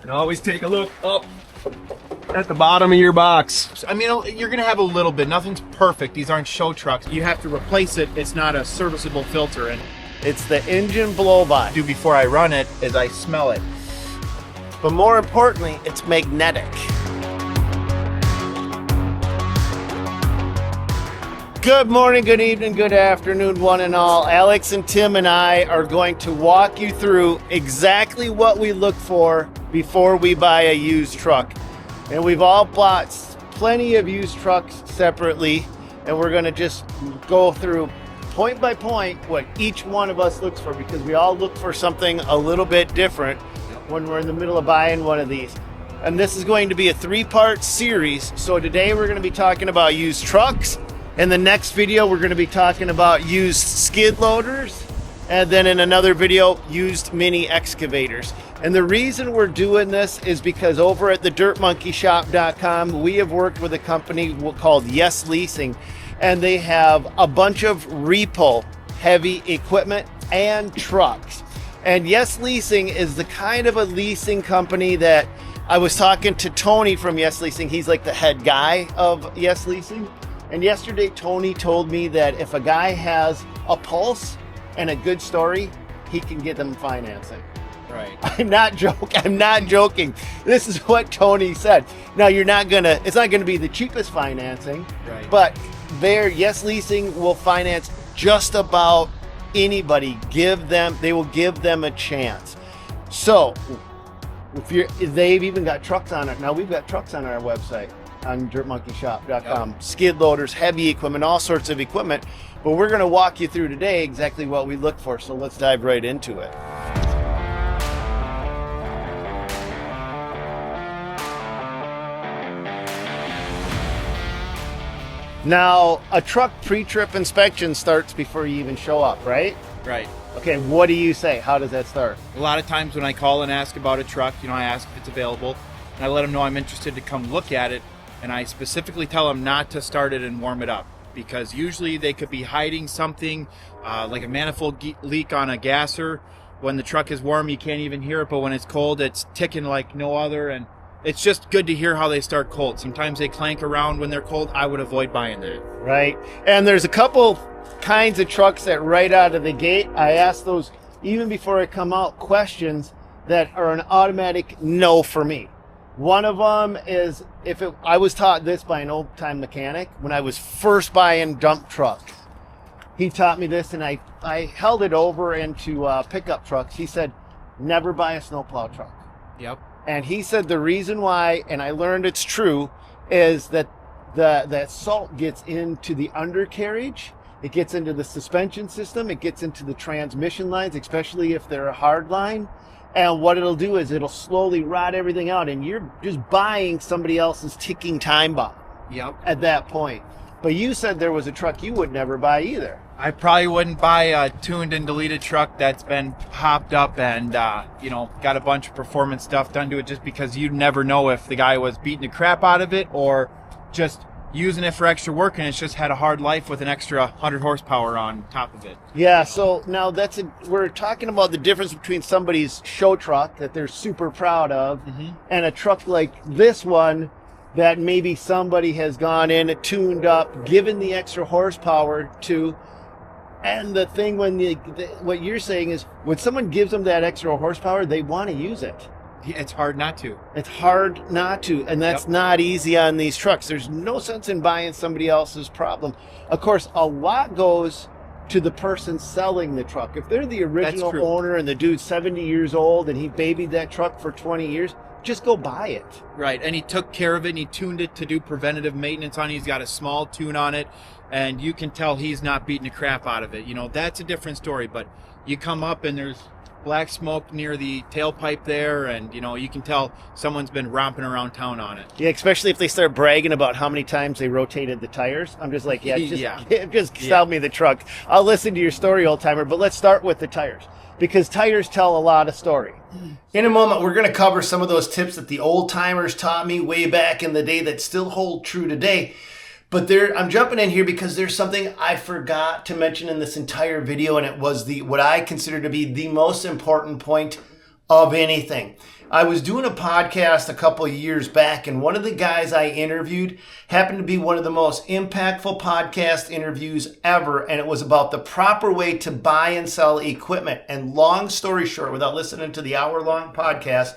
And always take a look up at the bottom of your box. I mean, you're going to have a little bit. Nothing's perfect. These aren't show trucks. You have to replace it. It's not a serviceable filter. And It's the engine blow-by. do before I run it is I smell it. But more importantly, it's magnetic. Good morning, good evening, good afternoon, one and all. Alex and Tim and I are going to walk you through exactly what we look for before we buy a used truck. And we've all bought plenty of used trucks separately, and we're going to just go through point by point what each one of us looks for, because we all look for something a little bit different when we're in the middle of buying one of these. And this is going to be a 3-part series. So today we're going to be talking about used trucks. In the next video, we're going to be talking about used skid loaders. And then in another video, used mini excavators. And the reason we're doing this is because over at the dirtmonkeyshop.com, we have worked with a company called Yes Leasing. And they have a bunch of repo heavy equipment and trucks. And Yes Leasing is the kind of a leasing company that I was talking to Tony from Yes Leasing. He's like the head guy of Yes Leasing. And yesterday, Tony told me that if a guy has a pulse and a good story, he can get them financing. Right. I'm not joking. This is what Tony said. Now, it's not gonna be the cheapest financing, Right. but Yes Leasing will finance just about anybody. They will give them a chance. So, they've even got trucks on it. Now, we've got trucks on our website on dirtmonkeyshop.com. Yep. Skid loaders, heavy equipment, all sorts of equipment. But we're going to walk you through today exactly what we look for. So let's dive right into it. Now, a truck pre-trip inspection starts before you even show up, right? Right. Okay, what do you say? How does that start? A lot of times when I call and ask about a truck, I ask if it's available, and I let them know I'm interested to come look at it, and I specifically tell them not to start it and warm it up, because usually they could be hiding something, like a manifold leak on a gasser. When the truck is warm, you can't even hear it, but when it's cold, it's ticking like no other, and it's just good to hear how they start cold. Sometimes they clank around when they're cold. I would avoid buying that. Right. And there's a couple kinds of trucks that right out of the gate, I ask those even before I come out, questions that are an automatic no for me. One of them is, I was taught this by an old time mechanic when I was first buying dump trucks. He taught me this, and I held it over into pickup trucks. He said, never buy a snowplow truck. Yep. And he said the reason why, and I learned it's true, is that that salt gets into the undercarriage, it gets into the suspension system, it gets into the transmission lines, especially if they're a hard line. And what it'll do is it'll slowly rot everything out, and you're just buying somebody else's ticking time bomb. Yep. At that point. But you said there was a truck you would never buy either. I probably wouldn't buy a tuned and deleted truck that's been hopped up and, got a bunch of performance stuff done to it, just because you'd never know if the guy was beating the crap out of it or just using it for extra work, and it's just had a hard life with an extra 100 horsepower on top of it. Yeah, so now we're talking about the difference between somebody's show truck that they're super proud of and a truck like this one that maybe somebody has gone in, tuned up, given the extra horsepower to. And the thing what you're saying is when someone gives them that extra horsepower, they want to use it. It's hard not to. It's hard not to, and that's not easy on these trucks. There's no sense in buying somebody else's problem. Of course, a lot goes to the person selling the truck. If they're the original owner and the dude's 70 years old and he babied that truck for 20 years, just go buy it. Right, and he took care of it and he tuned it to do preventative maintenance on it. He's got a small tune on it, and you can tell he's not beating the crap out of it. That's a different story, but you come up and there's black smoke near the tailpipe there, and you can tell someone's been romping around town on it. Yeah, especially if they start bragging about how many times they rotated the tires. I'm just like, just sell me the truck. I'll listen to your story, old timer, but let's start with the tires, because tires tell a lot of story. In a moment, we're going to cover some of those tips that the old timers taught me way back in the day that still hold true today. But I'm jumping in here because there's something I forgot to mention in this entire video, and it was what I consider to be the most important point of anything. I was doing a podcast a couple of years back, and one of the guys I interviewed happened to be one of the most impactful podcast interviews ever, and it was about the proper way to buy and sell equipment. And long story short, without listening to the hour-long podcast,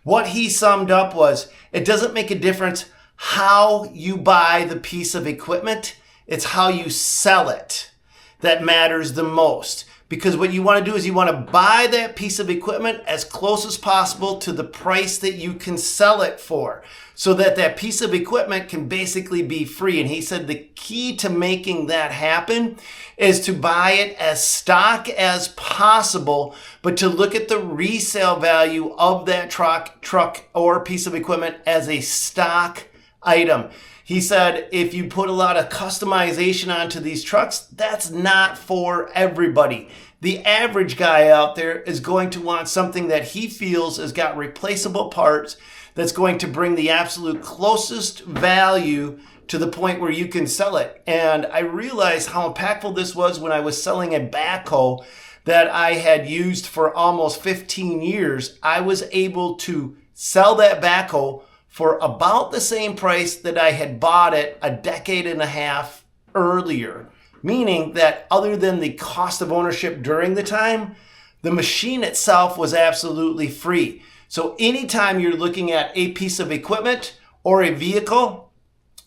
what he summed up was, it doesn't make a difference how you buy the piece of equipment, it's how you sell it that matters the most. Because what you want to do is you want to buy that piece of equipment as close as possible to the price that you can sell it for, so that that piece of equipment can basically be free. And he said the key to making that happen is to buy it as stock as possible, but to look at the resale value of that truck or piece of equipment as a stock item. He said if you put a lot of customization onto these trucks, that's not for everybody. The average guy out there is going to want something that he feels has got replaceable parts, that's going to bring the absolute closest value to the point where you can sell it. And I realized how impactful this was when I was selling a backhoe that I had used for almost 15 years. I was able to sell that backhoe for about the same price that I had bought it a decade and a half earlier. Meaning that other than the cost of ownership during the time, the machine itself was absolutely free. So anytime you're looking at a piece of equipment or a vehicle,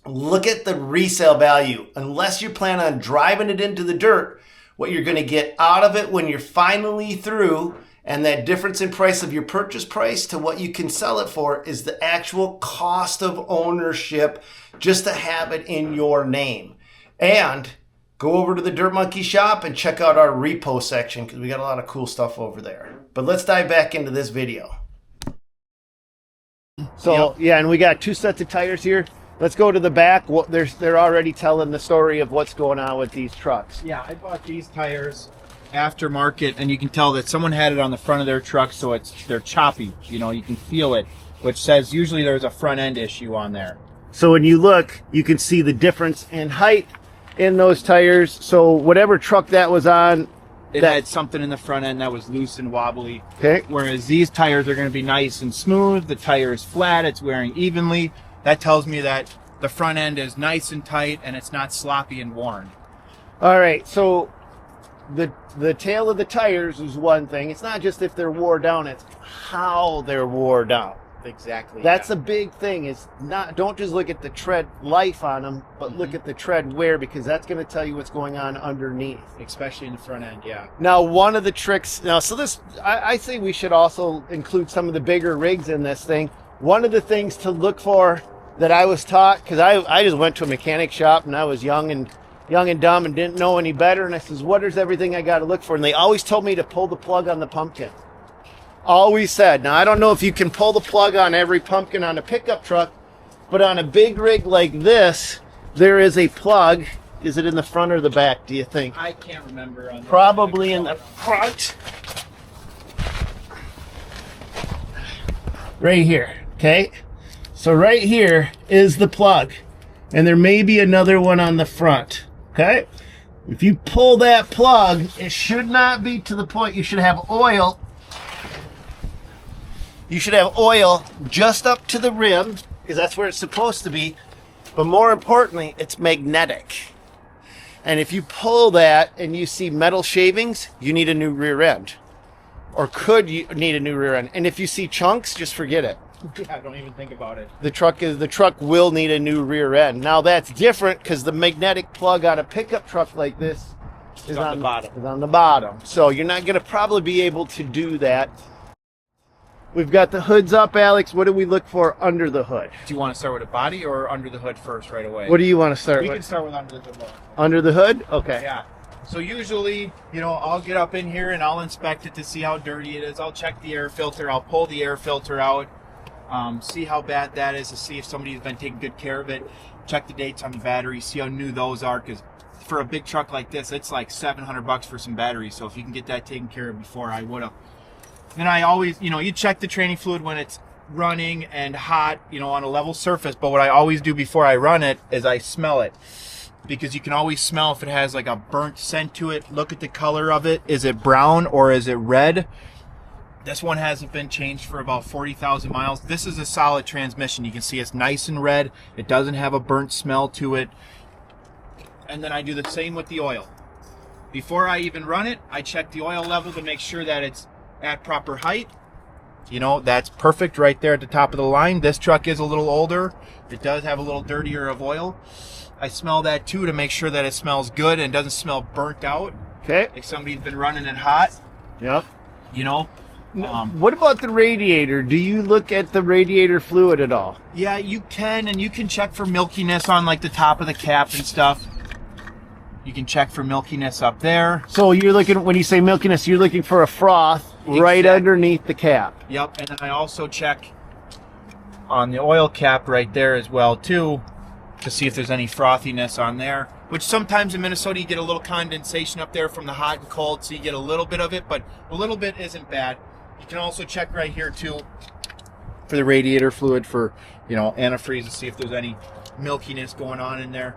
look at the resale value. Unless you plan on driving it into the dirt, what you're going to get out of it when you're finally through, and that difference in price of your purchase price to what you can sell it for, is the actual cost of ownership just to have it in your name. And go over to the Dirt Monkey shop and check out our repo section, because we got a lot of cool stuff over there. But let's dive back into this video. So, yeah, and we got 2 sets of tires here. Let's go to the back. They're already telling the story of what's going on with these trucks. Yeah, I bought these tires aftermarket, and you can tell that someone had it on the front of their truck, so they're choppy. You know, you can feel it, which says usually there's a front end issue on there. So when you look, you can see the difference in height in those tires. So whatever truck that was on, it had something in the front end that was loose and wobbly. Okay. Whereas these tires are going to be nice and smooth. The tire is flat. It's wearing evenly. That tells me that the front end is nice and tight and it's not sloppy and worn. All right. So the tail of the tires is one thing. It's not just if they're wore down, it's how they're wore down. Exactly. That's a big thing. It's not, don't just look at the tread life on them, but look at the tread wear, because that's going to tell you what's going on underneath. Especially in the front end, yeah. Now, one of the tricks, I say we should also include some of the bigger rigs in this thing. One of the things to look for that I was taught, because I just went to a mechanic shop and I was young and dumb and didn't know any better. And I says, what is everything I got to look for? And they always told me to pull the plug on the pumpkin. Always said. Now, I don't know if you can pull the plug on every pumpkin on a pickup truck, but on a big rig like this, there is a plug. Is it in the front or the back, do you think? I can't remember. Probably in the front. Right here, okay? So right here is the plug, and there may be another one on the front, okay? If you pull that plug, it should not be to the point you should have oil. You should have oil just up to the rim, because that's where it's supposed to be. But more importantly, it's magnetic. And if you pull that and you see metal shavings, you need a new rear end. Or could you need a new rear end? And if you see chunks, just forget it. Yeah, don't even think about it. The truck will need a new rear end. Now that's different because the magnetic plug on a pickup truck like this is on the bottom. So you're not going to probably be able to do that. We've got the hoods up, Alex. What do we look for under the hood? Do you want to start with a body or under the hood first right away? What do you want to start We with? can start with under the hood. Under the hood? Okay. Yeah. So usually, I'll get up in here and I'll inspect it to see how dirty it is. I'll check the air filter. I'll pull the air filter out, see how bad that is, to see if somebody's been taking good care of it. Check the dates on the batteries, see how new those are, because for a big truck like this, it's like $700 for some batteries. So if you can get that taken care of before, I would have. Then I always, you check the training fluid when it's running and hot, on a level surface. But what I always do before I run it is I smell it, because you can always smell if it has like a burnt scent to it. Look at the color of it. Is it brown or is it red? This one hasn't been changed for about 40,000 miles. This is a solid transmission. You can see it's nice and red. It doesn't have a burnt smell to it. And then I do the same with the oil. Before I even run it, I check the oil level to make sure that it's at proper height. You know, that's perfect right there at the top of the line. This truck is a little older. It does have a little dirtier of oil. I smell that too to make sure that it smells good and doesn't smell burnt out. Okay. If somebody's been running it hot, Yep. you know. What about the radiator? Do you look at the radiator fluid at all? Yeah, you can, and you can check for milkiness on like the top of the cap and stuff. You can check for milkiness up there. So you're looking, when you say milkiness, you're looking for a froth right Exactly. underneath the cap. Yep, and then I also check on the oil cap right there as well too, to see if there's any frothiness on there. Which sometimes in Minnesota you get a little condensation up there from the hot and cold, so you get a little bit of it, but a little bit isn't bad. You can also check right here too for the radiator fluid for, you know, antifreeze to see if there's any milkiness going on in there.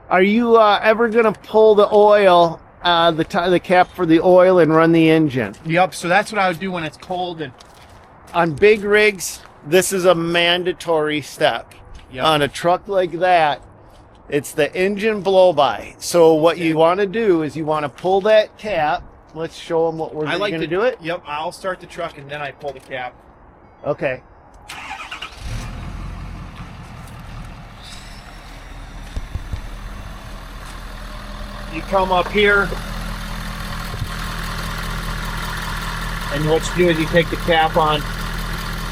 Are you ever going to pull the oil, the cap for the oil and run the engine? Yep, so that's what I would do when it's cold. And On big rigs, this is a mandatory step. Yep. On a truck like that, it's the engine blow-by. So what you want to do is you want to pull that cap. Let's show them what we're going to do it. Yep, I'll start the truck and then I pull the cap. Okay. You come up here, and what you do is you take the cap on,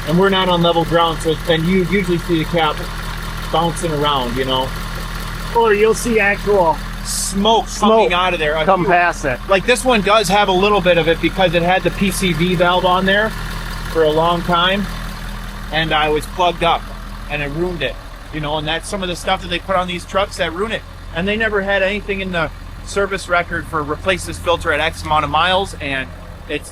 and we're not on level ground, so then you usually see the cap bouncing around, you know. Or you'll see actual Smoke coming out of there. come past it. Like this one does have a little bit of it because it had the PCV valve on there for a long time, and I was plugged up, and it ruined it, you know. And that's some of the stuff that they put on these trucks that ruin it. And they never had anything in the service record for replace this filter at X amount of miles, and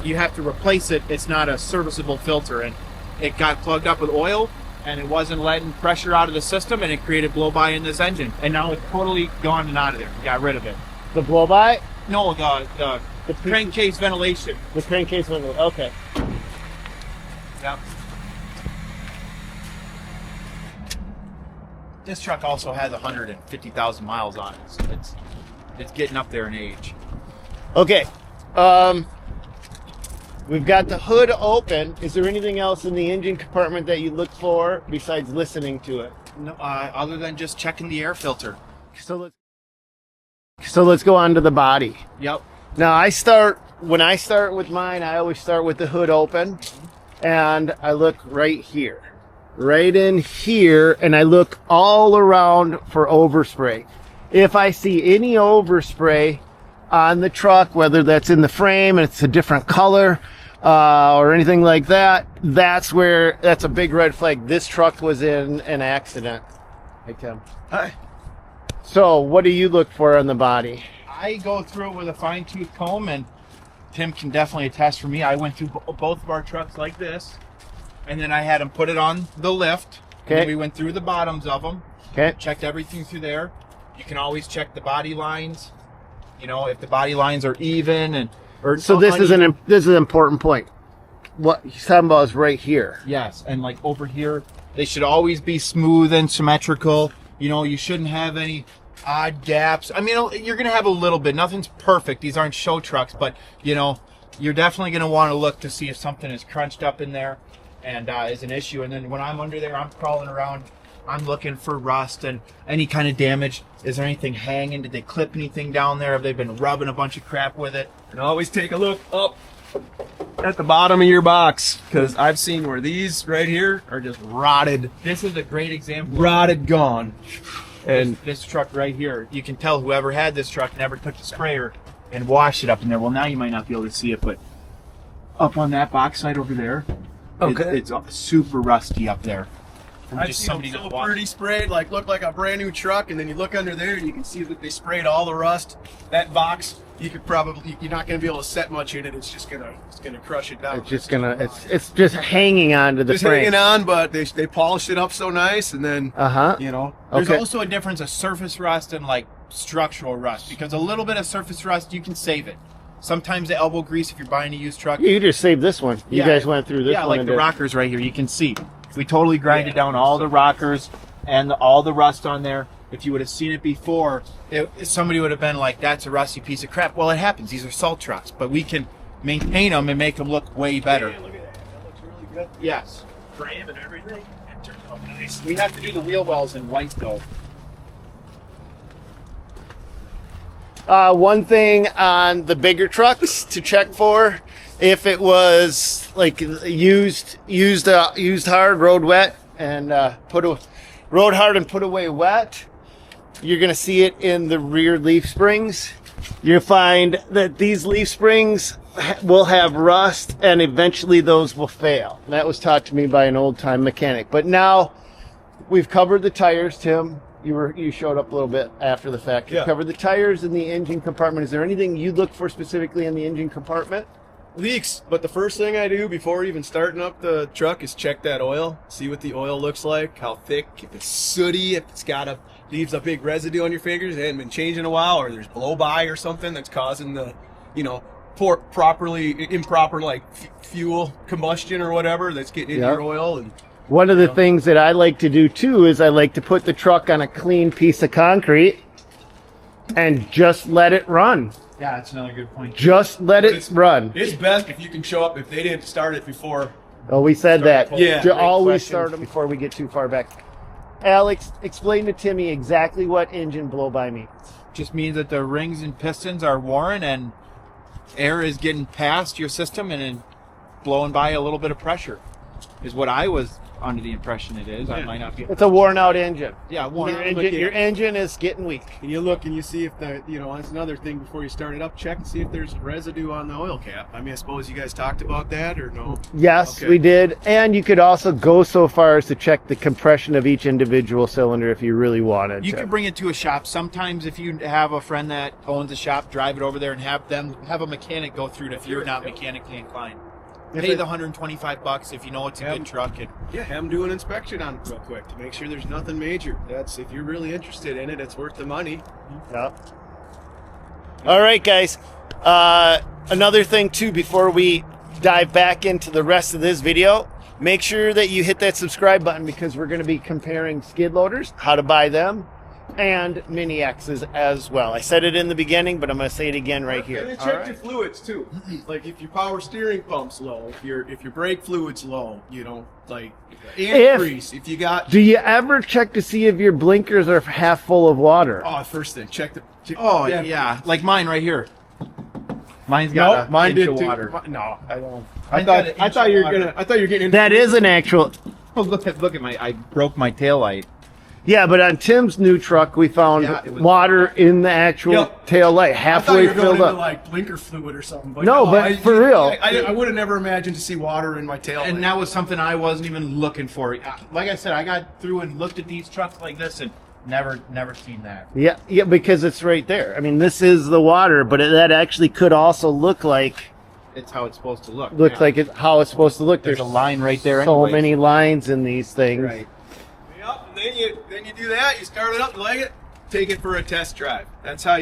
you have to replace it. It's not a serviceable filter, and it got plugged up with oil, and it wasn't letting pressure out of the system, and it created blow-by in this engine. And now it's totally gone and out of there. We got rid of it. The blow-by? No, the crankcase ventilation. The crankcase window. Okay. Yep. This truck also has 150,000 miles on it, so it's getting up there in age. Okay. We've got the hood open. Is there anything else in the engine compartment that you look for besides listening to it? No, other than just checking the air filter. So let's go on to the body. Yep. Now when I start with mine, I always start with the hood open, and I look right here, right in here, and I look all around for overspray. If I see any overspray on the truck, whether that's in the frame and it's a different color or anything like that, that's a big red flag. This truck was in an accident. Hey, Tim. Hi. So what do you look for on the body? I go through it with a fine-tooth comb, and Tim can definitely attest for me. I went through both of our trucks like this, and then I had him put it on the lift. Okay. And we went through the bottoms of them. Okay. Checked everything through there. You can always check the body lines. You know, if the body lines are even So this is an important point. What he's talking about is right here. Yes, and like over here, they should always be smooth and symmetrical. You know, you shouldn't have any odd gaps. I mean, you're going to have a little bit. Nothing's perfect. These aren't show trucks, but, you know, you're definitely going to want to look to see if something is crunched up in there and is an issue. And then when I'm under there, I'm crawling around. I'm looking for rust and any kind of damage. Is there anything hanging? Did they clip anything down there? Have they been rubbing a bunch of crap with it? And always take a look up at the bottom of your box, because I've seen where these right here are just rotted, This is a great example. rotted, gone. And This truck right here, you can tell whoever had this truck never took the sprayer and washed it up in there. Well, now you might not be able to see it, but up on that box side over there, Okay. it's super rusty up there. From I've just seen somebody them that so walked. pretty sprayed, like look like a brand new truck, and then you look under there and you can see that they sprayed all the rust. That box, you're not gonna be able to set much in it. It's gonna crush it down. It's just it's just hanging on to the just frame. hanging on, but they polished it up so nice, and then you know. There's Okay. also a difference of surface rust and like structural rust, because a little bit of surface rust you can save it. Sometimes the elbow grease if you're buying a used truck. You just saved this one. You Yeah. guys went through this Yeah, one. like and the did- rockers right here. You can see we totally grinded down all the rockers and all the rust on there. If you would have seen it before, somebody would have been like, "That's a rusty piece of crap." Well, it happens. These are salt trucks, but we can maintain them and make them look way better. Hey, look at that. That looks really good. Yes. Frame and everything. It turned out nice. We have to do the wheel wells in white though. One thing on the bigger trucks to check for, if it was like used hard, road wet, and road hard and put away wet, you're gonna see it in the rear leaf springs. You'll find that these leaf springs will have rust, and eventually those will fail. That was taught to me by an old time mechanic. But now we've covered the tires, Tim. You showed up a little bit after the fact. You Yeah. covered the tires in the engine compartment. Is there anything you look for specifically in the engine compartment? Leaks, but the first thing I do before even starting up the truck is check that oil, see what the oil looks like, how thick, if it's sooty, if it's leaves a big residue on your fingers, it hasn't been changed in a while, or there's blow by or something that's causing the, improper like fuel combustion or whatever that's getting into Yep. your oil. And One of the things that I like to do too is I like to put the truck on a clean piece of concrete and just let it run. Yeah, that's another good point. Just let it run. it's best if you can show up if they didn't start it before. Oh, we said that. Yeah. To Great always question. start them before we get too far back. Alex, explain to Timmy exactly what engine blow by means. Just means that the rings and pistons are worn and air is getting past your system and then blowing by a little bit of pressure is what I was under the impression it is. I might not be. It's a worn out engine. Yeah, worn. Your engine is getting weak. And you look and you see if that's another thing before you start it up, check and see if there's residue on the oil cap. I mean, I suppose you guys talked about that or no? Yes, Okay. we did. And you could also go so far as to check the compression of each individual cylinder if you really wanted You to. can bring it to a shop. Sometimes if you have a friend that owns a shop, drive it over there and have a mechanic go through it if you're not mechanically inclined. Pay the $125 if you know it's a good truck. And Yeah, have them do an inspection on it real quick to make sure there's nothing major. That's if you're really interested in it, it's worth the money. Yep. All right, guys. Another thing, too, before we dive back into the rest of this video, make sure that you hit that subscribe button because we're going to be comparing skid loaders, how to buy them, and Mini X's as well. I said it in the beginning, but I'm going to say it again right And here. then All check right? your fluids too. Like if your power steering pump's low, if your brake fluid's low, like and grease. If you got Do you ever check to see if your blinkers are half full of water? first thing, check the. oh yeah, like mine right here. Mine's got mine inch did of too. water. No, I don't. Mine's got an I inch thought of you were water. gonna. I thought you were getting. That is an actual. Oh, look at my. I broke my tail light. Yeah, but on Tim's new truck, we found Yeah, it was- water in the actual Yep. tail light, I thought halfway you were going filled into up. like blinker fluid or something. But No, but for real. I would have never imagined to see water in my tail. And light. that was something I wasn't even looking for. Like I said, I got through and looked at these trucks like this and never seen that. Yeah, because it's right there. I mean, this is the water, but that actually could also look like It's how it's supposed to look. how it's supposed to look. There's a line right there. so anyways. many lines in these things. Right. Yep, and then you do that. You start it up, leg it, take it for a test drive. That's how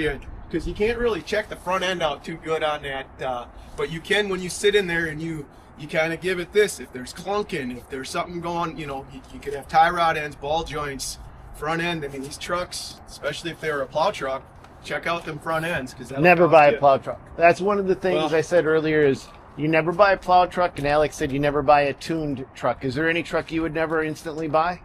because you can't really check the front end out too good on that, but you can when you sit in there and you kind of give it this. If there's clunking, if there's something going, you could have tie rod ends, ball joints, front end. I mean, these trucks, especially if they were a plow truck, check out them front ends because Never buy a plow truck. That's one of the things Well- I said earlier is you never buy a plow truck, and Alex said you never buy a tuned truck. Is there any truck you would never instantly buy?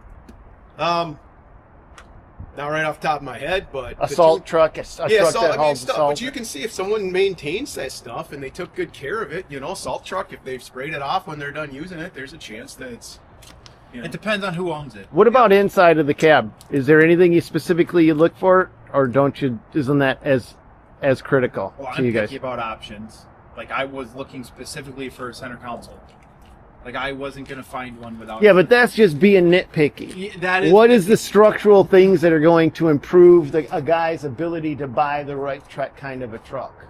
Not right off the top of my head, but A salt truck, a truck that hauls stuff. salt. But you can see if someone maintains that stuff and they took good care of it. Salt truck. If they've sprayed it off when they're done using it, there's a chance that it's. It depends on who owns it. What about inside of the cab? Is there anything you specifically look for, or don't you? Isn't that as critical Well, to I'm you guys? picky about options. Like I was looking specifically for a center console. Like I wasn't gonna find one without. Yeah, but that's just being nitpicky. Yeah, that is. What is the structural things that are going to improve a guy's ability to buy the right kind of a truck?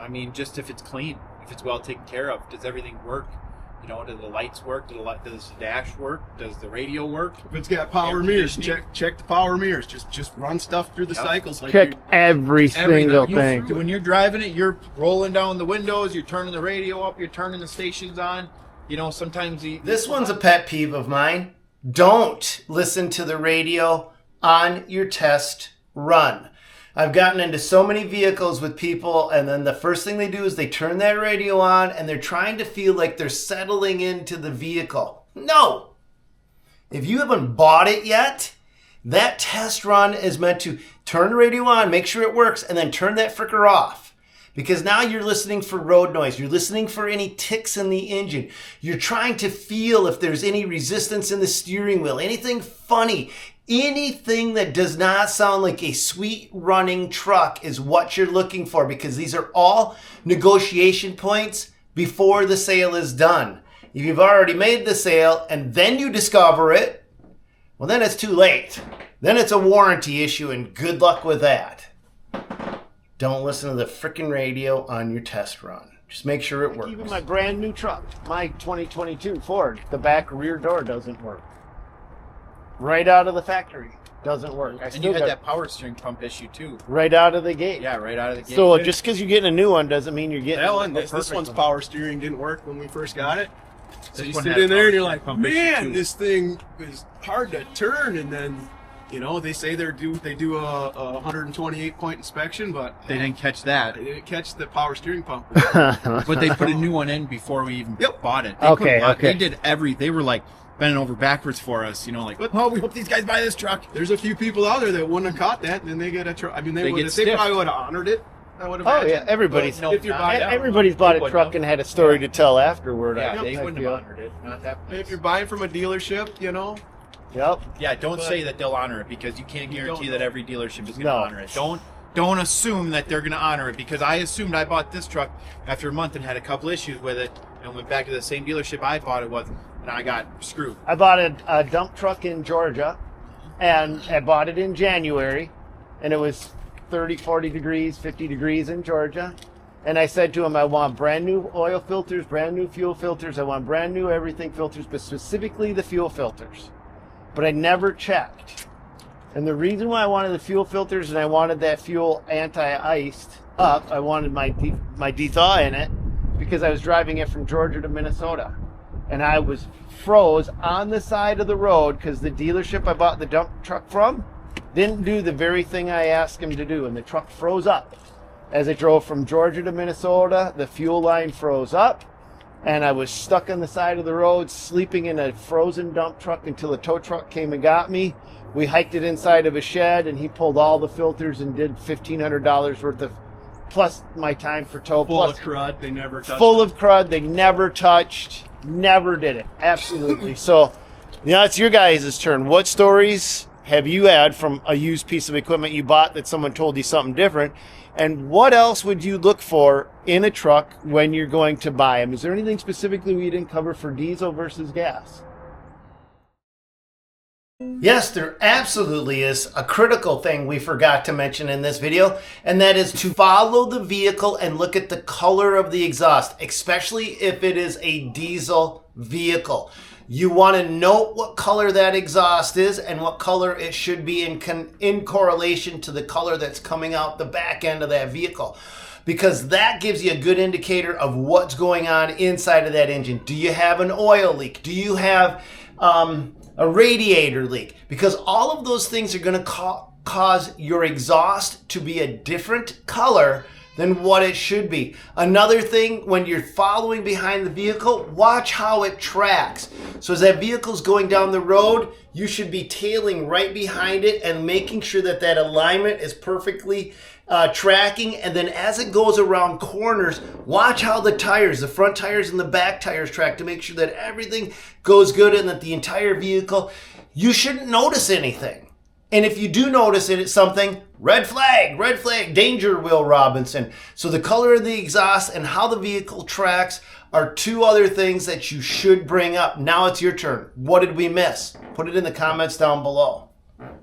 I mean, just if it's clean, if it's well taken care of, does everything work? You know, do the lights work? Does the dash work? Does the radio work? If it's got power Air mirrors, conditioning. check the power mirrors. Just run stuff through the cycles. Like Check you- every single thing. When you're driving it, you're rolling down the windows, you're turning the radio up, you're turning the stations on. You know, sometimes This one's a pet peeve of mine. Don't listen to the radio on your test run. I've gotten into so many vehicles with people, and then the first thing they do is they turn that radio on and they're trying to feel like they're settling into the vehicle. No! If you haven't bought it yet, that test run is meant to turn the radio on, make sure it works, and then turn that fricker off. Because now you're listening for road noise. You're listening for any ticks in the engine. You're trying to feel if there's any resistance in the steering wheel, anything funny. Anything that does not sound like a sweet running truck is what you're looking for, because these are all negotiation points before the sale is done. If you've already made the sale and then you discover it, well, then it's too late. Then it's a warranty issue, and good luck with that. Don't listen to the frickin' radio on your test run. Just make sure it works. Even my brand new truck, my 2022 Ford, the back rear door doesn't work. Right out of the factory, doesn't work. And you had that power steering pump issue too. Right out of the gate. Yeah, right out of the gate. So just because you're getting a new one doesn't mean you're getting That one, a this perfect one's one. power steering didn't work when we first got it. So you one sit had in there and you're power like, steering pump issue, man, too. this thing is hard to turn. And then, you know, they say they do a 128 point inspection, but they didn't catch that. they didn't catch the power steering pump. But they put a new one in before we even Yep. bought it. They Okay, put- okay. They did they were like bending over backwards for us, you know, like, oh, we hope these guys buy this truck. There's a few people out there that wouldn't have caught that, and then they get a truck. I mean, They they get stiff. probably would have honored it. I would have. Oh yeah, everybody's No, if you're buying, everybody's bought a They truck wouldn't. and had a story to tell afterward. Yeah, I they wouldn't feel. have honored it. Not that place. if you're buying from a dealership, you know, Yep. Yeah, don't But- say that they'll honor it, because you can't You guarantee don't that know. every dealership is going to No. honor it. Don't assume that they're going to honor it, because I assumed I bought this truck after a month and had a couple issues with it, and went back to the same dealership I bought it with, and I got screwed. I bought a dump truck in Georgia, and I bought it in January, and it was 30, 40 degrees, 50 degrees in Georgia. And I said to him, I want brand new oil filters, brand new fuel filters. I want brand new everything filters, but specifically the fuel filters. But I never checked. And the reason why I wanted the fuel filters and I wanted that fuel anti-iced up, I wanted my dethaw in it, because I was driving it from Georgia to Minnesota. And I was froze on the side of the road because the dealership I bought the dump truck from didn't do the very thing I asked him to do. And the truck froze up. As I drove from Georgia to Minnesota, the fuel line froze up. And I was stuck on the side of the road, sleeping in a frozen dump truck until a tow truck came and got me. We hiked it inside of a shed, and he pulled all the filters and did $1,500 worth of, plus my time for tow, full plus of crud. They never touched. full of crud. They never touched, never did it. Absolutely. So, now it's your guys' turn. What stories have you had from a used piece of equipment you bought that someone told you something different? And what else would you look for in a truck when you're going to buy them? Is there anything specifically we didn't cover for diesel versus gas? Yes, there absolutely is a critical thing we forgot to mention in this video, and that is to follow the vehicle and look at the color of the exhaust, especially if it is a diesel vehicle. You want to note what color that exhaust is and what color it should be in correlation to the color that's coming out the back end of that vehicle, because that gives you a good indicator of what's going on inside of that engine. Do you have an oil leak? Do you have a radiator leak? Because all of those things are going to cause your exhaust to be a different color than what it should be. Another thing, when you're following behind the vehicle, watch how it tracks. So as that vehicle's going down the road, you should be tailing right behind it and making sure that that alignment is perfectly tracking. And then as it goes around corners, watch how the tires, the front tires and the back tires track, to make sure that everything goes good and that the entire vehicle, you shouldn't notice anything. And if you do notice it, it's something, red flag, danger, Will Robinson. So the color of the exhaust and how the vehicle tracks are two other things that you should bring up. Now it's your turn. What did we miss? Put it in the comments down below.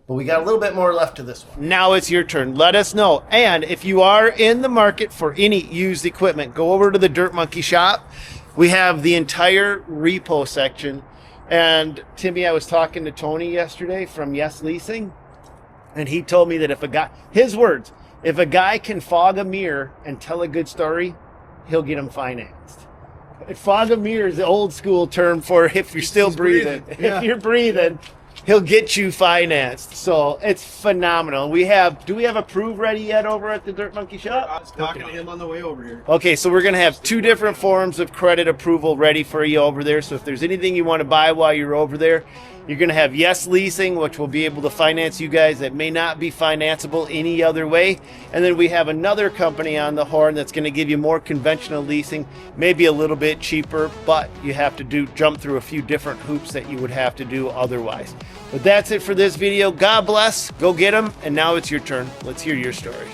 But we got a little bit more left to this one. Now it's your turn. Let us know. And if you are in the market for any used equipment, go over to the Dirt Monkey shop. We have the entire repo section. And Timmy, I was talking to Tony yesterday from Yes Leasing, and he told me that if a guy, his words, if a guy can fog a mirror and tell a good story, he'll get him financed. Fog a mirror is the old school term for if you're still breathing. Yeah. If you're breathing, he'll get you financed. So it's phenomenal. Do we have approved ready yet over at the Dirt Monkey I Shop? was talking to him on the way over here. Okay, so we're going to have 2 different forms of credit approval ready for you over there. So if there's anything you want to buy while you're over there, you're going to have Yes Leasing, which will be able to finance you guys that may not be financeable any other way. And then we have another company on the horn that's going to give you more conventional leasing, maybe a little bit cheaper, but you have to jump through a few different hoops that you would have to do otherwise. But that's it for this video. God bless. Go get them. And now it's your turn. Let's hear your story.